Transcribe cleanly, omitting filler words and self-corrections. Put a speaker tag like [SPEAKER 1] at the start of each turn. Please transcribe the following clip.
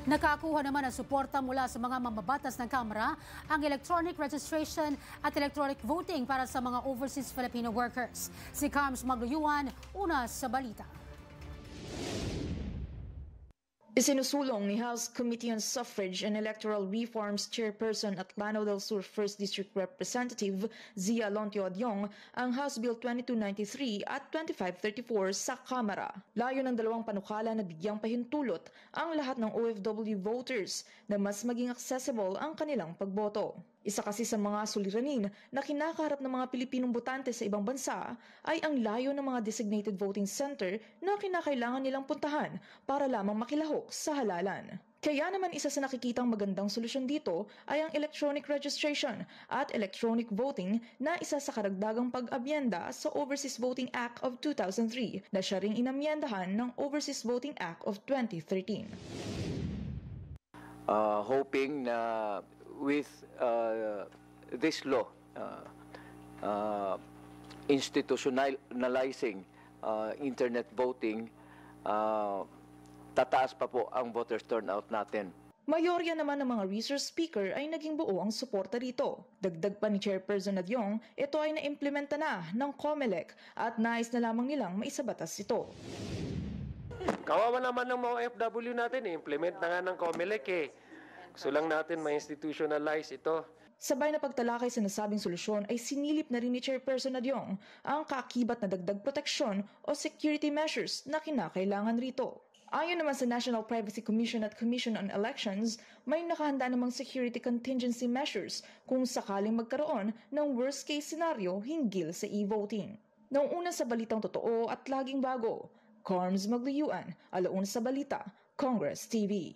[SPEAKER 1] Nakakuha naman ng suporta mula sa mga mamabatas ng Kamara ang electronic registration at electronic voting para sa mga overseas Filipino workers. Si Carms Magluyuan, una sa balita.
[SPEAKER 2] Isinusulong ni House Committee on Suffrage and Electoral Reforms Chairperson at Lanao del Sur 1st District Representative Zia Lontio Adyong ang House Bill 2293 at 2534 sa Kamara. Layo ng dalawang panukala na bigyang pahintulot ang lahat ng OFW voters na mas maging accessible ang kanilang pagboto. Isa kasi sa mga suliranin na kinakaharap ng mga Pilipinong botante sa ibang bansa ay ang layo ng mga designated voting center na kinakailangan nilang puntahan para lamang makilahok sa halalan. Kaya naman isa sa nakikitang magandang solusyon dito ay ang electronic registration at electronic voting na isa sa karagdagang pag-abyenda sa Overseas Voting Act of 2003 na siya ring inamyendahan ng Overseas Voting Act of 2013.
[SPEAKER 3] Hoping na with this law institutionalizing internet voting, tataas pa po ang voters turnout natin.
[SPEAKER 2] Mayorya naman ng mga resource speaker ay naging buo ang suporta rito. Dagdag pa ni Chairperson Adyong, ito ay naimplementa na ng COMELEC at nais na lamang nilang maisabatas ito.
[SPEAKER 4] Kawawa naman ng mga OFW natin, implement na nga ng COMELEC eh. Gusto lang natin ma-institutionalize ito.
[SPEAKER 2] Sabay na pagtalakay sa nasabing solusyon ay sinilip na rin ni Chairperson Adyong ang kaakibat na dagdag proteksyon o security measures na kinakailangan rito. Ayon naman sa National Privacy Commission at Commission on Elections, may nakahanda namang security contingency measures kung sakaling magkaroon ng worst-case scenario hinggil sa e-voting. Noong una sa balitang totoo at laging bago, Carms Magluyuan, Alauna sa Balita, Congress TV.